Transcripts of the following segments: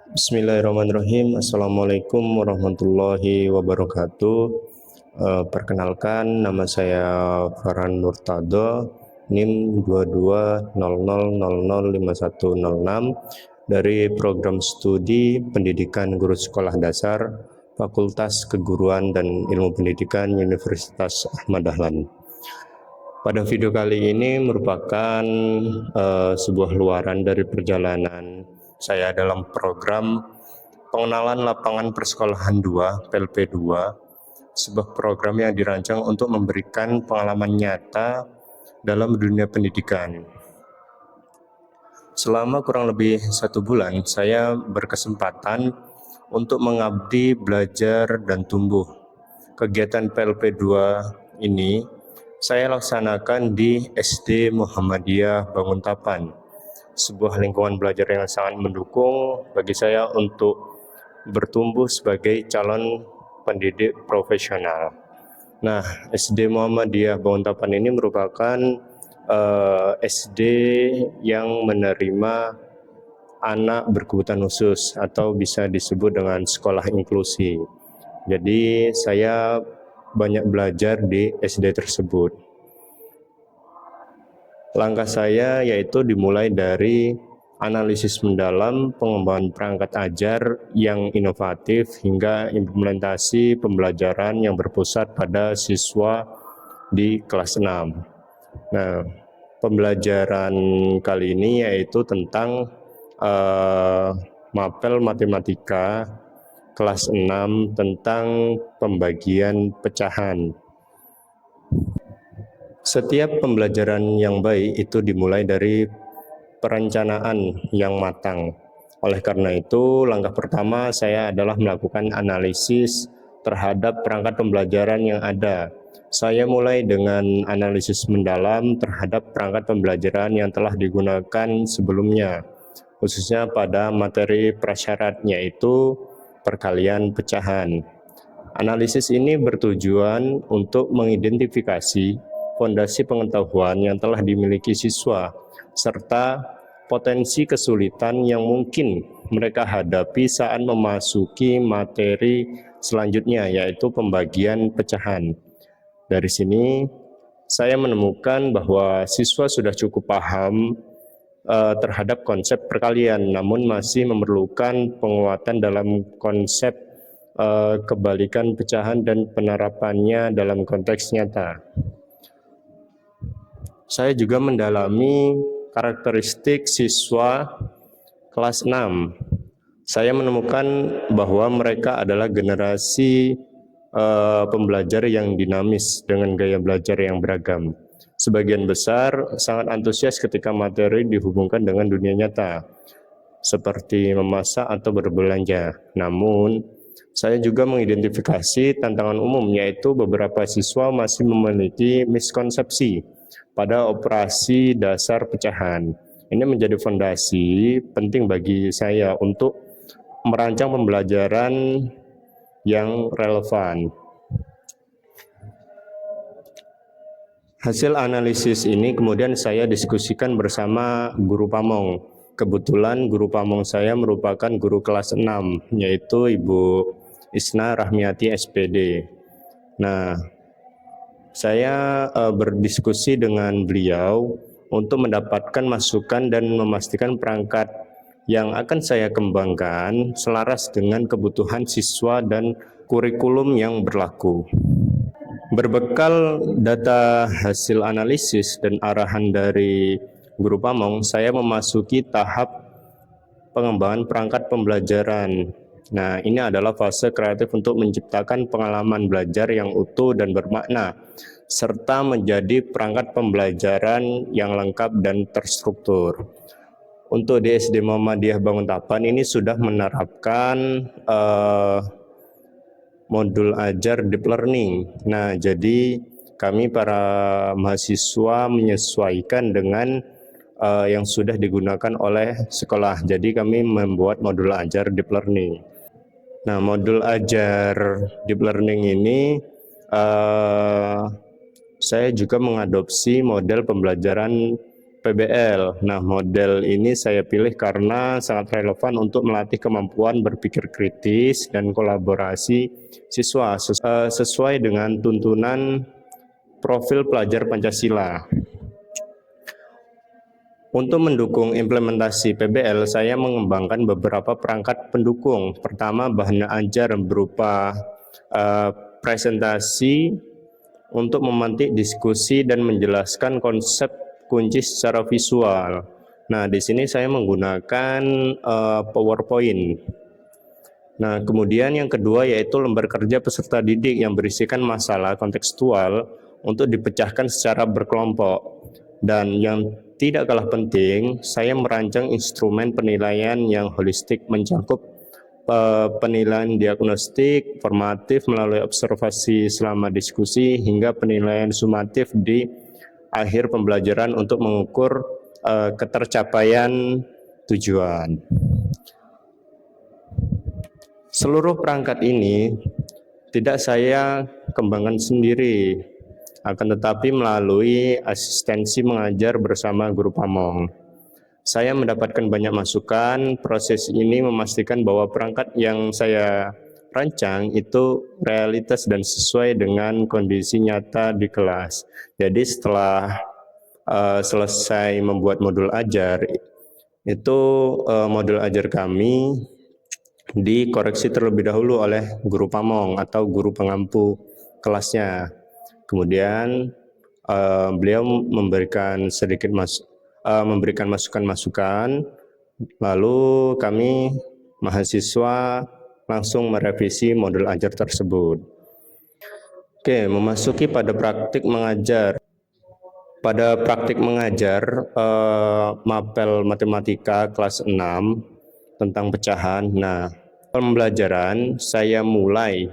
Bismillahirrahmanirrahim. Assalamualaikum warahmatullahi wabarakatuh. Perkenalkan, nama saya Farhan Nurtado, NIM 2200005106 dari Program Studi Pendidikan Guru Sekolah Dasar Fakultas Keguruan dan Ilmu Pendidikan Universitas Ahmad Dahlan. Pada video kali ini merupakan sebuah luaran dari perjalanan saya dalam program Pengenalan Lapangan Persekolahan 2, PLP 2, sebuah program yang dirancang untuk memberikan pengalaman nyata dalam dunia pendidikan. Selama kurang lebih 1 bulan, saya berkesempatan untuk mengabdi, belajar, dan tumbuh. Kegiatan PLP 2 ini saya laksanakan di SD Muhammadiyah Banguntapan, sebuah lingkungan belajar yang sangat mendukung bagi saya untuk bertumbuh sebagai calon pendidik profesional. Nah, SD Muhammadiyah Banguntapan ini merupakan SD yang menerima anak berkebutuhan khusus atau bisa disebut dengan sekolah inklusi. Jadi saya banyak belajar di SD tersebut. Langkah saya yaitu dimulai dari analisis mendalam pengembangan perangkat ajar yang inovatif hingga implementasi pembelajaran yang berpusat pada siswa di kelas 6. Nah, pembelajaran kali ini yaitu tentang mapel matematika kelas 6 tentang pembagian pecahan. Setiap pembelajaran yang baik itu dimulai dari perencanaan yang matang. Oleh karena itu, langkah pertama saya adalah melakukan analisis terhadap perangkat pembelajaran yang ada. Saya mulai dengan analisis mendalam terhadap perangkat pembelajaran yang telah digunakan sebelumnya, khususnya pada materi prasyarat, yaitu perkalian pecahan. Analisis ini bertujuan untuk mengidentifikasi fondasi pengetahuan yang telah dimiliki siswa, serta potensi kesulitan yang mungkin mereka hadapi saat memasuki materi selanjutnya, yaitu pembagian pecahan. Dari sini, saya menemukan bahwa siswa sudah cukup paham terhadap konsep perkalian, namun masih memerlukan penguatan dalam konsep kebalikan pecahan dan penerapannya dalam konteks nyata. Saya juga mendalami karakteristik siswa kelas 6. Saya menemukan bahwa mereka adalah generasi pembelajar yang dinamis dengan gaya belajar yang beragam. Sebagian besar sangat antusias ketika materi dihubungkan dengan dunia nyata, seperti memasak atau berbelanja. Namun, saya juga mengidentifikasi tantangan umum, yaitu beberapa siswa masih memiliki miskonsepsi pada operasi dasar pecahan. Ini menjadi fondasi penting bagi saya untuk merancang pembelajaran yang relevan. Hasil analisis ini kemudian saya diskusikan bersama guru pamong. Kebetulan guru pamong saya merupakan guru kelas 6, yaitu Ibu Isna Rahmiati SPD. Nah, saya berdiskusi dengan beliau untuk mendapatkan masukan dan memastikan perangkat yang akan saya kembangkan selaras dengan kebutuhan siswa dan kurikulum yang berlaku. Berbekal data hasil analisis dan arahan dari guru pamong, saya memasuki tahap pengembangan perangkat pembelajaran. Nah, ini adalah fase kreatif untuk menciptakan pengalaman belajar yang utuh dan bermakna, serta menjadi perangkat pembelajaran yang lengkap dan terstruktur. Untuk di SD Muhammadiyah Banguntapan ini sudah menerapkan modul ajar deep learning. Nah, jadi kami para mahasiswa menyesuaikan dengan yang sudah digunakan oleh sekolah. Jadi kami membuat modul ajar deep learning. Nah, modul ajar deep learning ini saya juga mengadopsi model pembelajaran PBL. Nah, model ini saya pilih karena sangat relevan untuk melatih kemampuan berpikir kritis dan kolaborasi siswa sesuai dengan tuntunan profil pelajar Pancasila. Untuk mendukung implementasi PBL, saya mengembangkan beberapa perangkat pendukung. Pertama, bahan ajar berupa presentasi untuk memantik diskusi dan menjelaskan konsep kunci secara visual. Nah, di sini saya menggunakan PowerPoint. Nah, kemudian yang kedua yaitu lembar kerja peserta didik yang berisikan masalah kontekstual untuk dipecahkan secara berkelompok. Dan yang tidak kalah penting, saya merancang instrumen penilaian yang holistik mencakup penilaian diagnostik, formatif melalui observasi selama diskusi, hingga penilaian sumatif di akhir pembelajaran untuk mengukur ketercapaian tujuan. Seluruh perangkat ini tidak saya kembangkan sendiri, akan tetapi melalui asistensi mengajar bersama guru pamong. Saya mendapatkan banyak masukan. Proses ini memastikan bahwa perangkat yang saya rancang itu realitas dan sesuai dengan kondisi nyata di kelas. Jadi setelah selesai membuat modul ajar, itu modul ajar kami dikoreksi terlebih dahulu oleh guru pamong atau guru pengampu kelasnya. Kemudian beliau memberikan memberikan masukan-masukan, lalu kami mahasiswa langsung merevisi modul ajar tersebut. Oke, memasuki pada praktik mengajar. Pada praktik mengajar mapel matematika kelas 6 tentang pecahan. Nah, pembelajaran saya mulai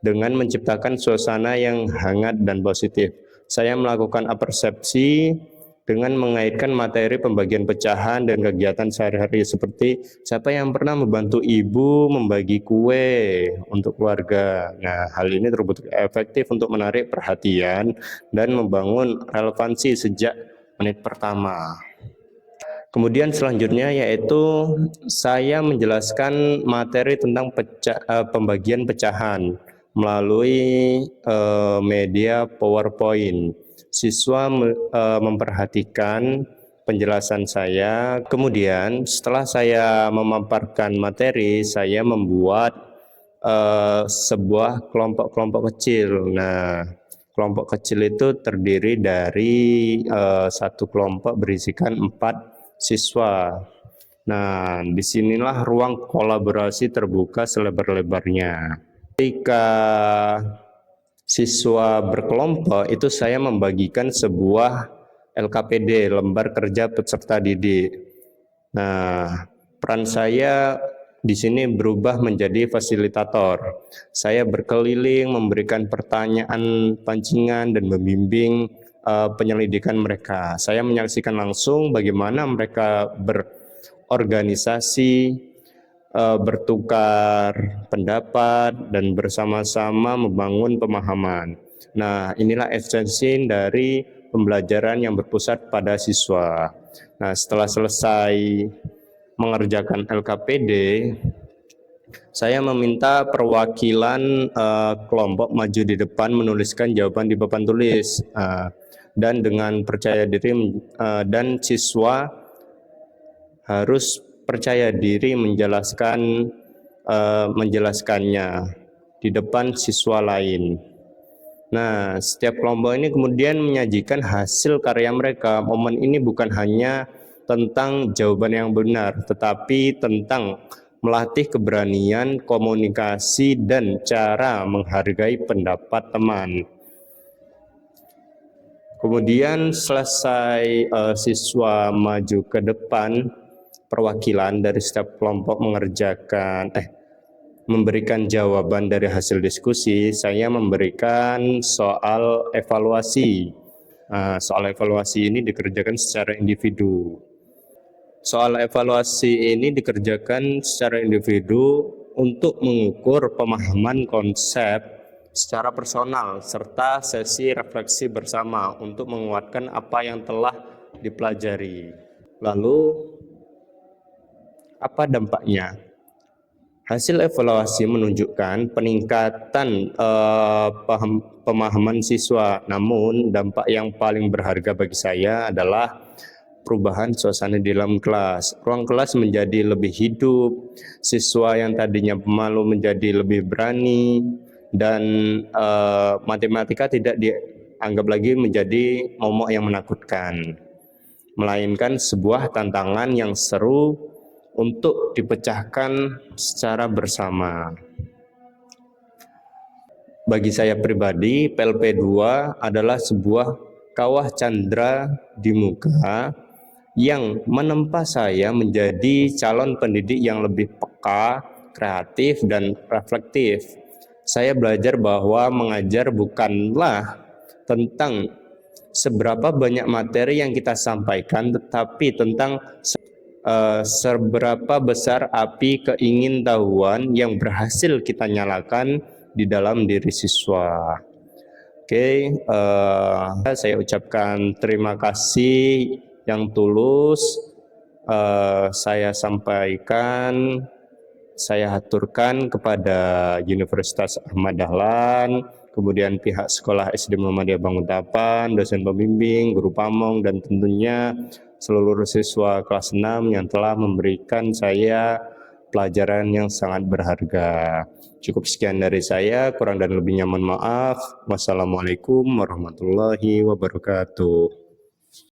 dengan menciptakan suasana yang hangat dan positif. Saya melakukan apersepsi dengan mengaitkan materi pembagian pecahan dan kegiatan sehari-hari seperti siapa yang pernah membantu ibu membagi kue untuk keluarga. Nah, hal ini terbukti efektif untuk menarik perhatian dan membangun relevansi sejak menit pertama. Kemudian selanjutnya yaitu saya menjelaskan materi tentang pembagian pecahan melalui media PowerPoint. Siswa memperhatikan penjelasan saya. Kemudian setelah saya memaparkan materi, saya membuat sebuah kelompok-kelompok kecil. Nah, kelompok kecil itu terdiri dari satu kelompok berisikan 4 siswa. Nah, disinilah ruang kolaborasi terbuka selebar-lebarnya. Ketika siswa berkelompok itu saya membagikan sebuah LKPD, lembar kerja peserta didik. Nah, peran saya di sini berubah menjadi fasilitator. Saya berkeliling memberikan pertanyaan pancingan dan membimbing penyelidikan mereka. Saya menyaksikan langsung bagaimana mereka berorganisasi, bertukar pendapat dan bersama-sama membangun pemahaman. Nah, inilah esensi dari pembelajaran yang berpusat pada siswa. Nah, setelah selesai mengerjakan LKPD, saya meminta perwakilan kelompok maju di depan menuliskan jawaban di papan tulis dan dengan percaya diri dan siswa harus percaya diri menjelaskannya di depan siswa lain. Nah, setiap kelompok ini kemudian menyajikan hasil karya mereka. Momen ini bukan hanya tentang jawaban yang benar, tetapi tentang melatih keberanian, komunikasi, dan cara menghargai pendapat teman. Kemudian selesai siswa maju ke depan, perwakilan dari setiap kelompok memberikan jawaban dari hasil diskusi. Saya memberikan soal evaluasi. Soal evaluasi ini dikerjakan secara individu. Soal evaluasi ini dikerjakan secara individu untuk mengukur pemahaman konsep secara personal serta sesi refleksi bersama untuk menguatkan apa yang telah dipelajari. Lalu apa dampaknya? Hasil evaluasi menunjukkan peningkatan pemahaman siswa. Namun dampak yang paling berharga bagi saya adalah perubahan suasana di dalam kelas. Ruang kelas menjadi lebih hidup, siswa yang tadinya pemalu menjadi lebih berani, dan matematika tidak dianggap lagi menjadi momok yang menakutkan, melainkan sebuah tantangan yang seru untuk dipecahkan secara bersama. Bagi saya pribadi, PLP2 adalah sebuah kawah candra di muka yang menempa saya menjadi calon pendidik yang lebih peka, kreatif, dan reflektif. Saya belajar bahwa mengajar bukanlah tentang seberapa banyak materi yang kita sampaikan, tetapi tentang seberapa besar api keingintahuan yang berhasil kita nyalakan di dalam diri siswa. Oke, saya ucapkan terima kasih yang tulus. Saya sampaikan, saya aturkan kepada Universitas Ahmad Dahlan, kemudian pihak sekolah SD Muhammadiyah Banguntapan, dosen pembimbing, guru pamong, dan tentunya seluruh siswa kelas 6 yang telah memberikan saya pelajaran yang sangat berharga. Cukup sekian dari saya, kurang dan lebihnya mohon maaf. Wassalamualaikum warahmatullahi wabarakatuh.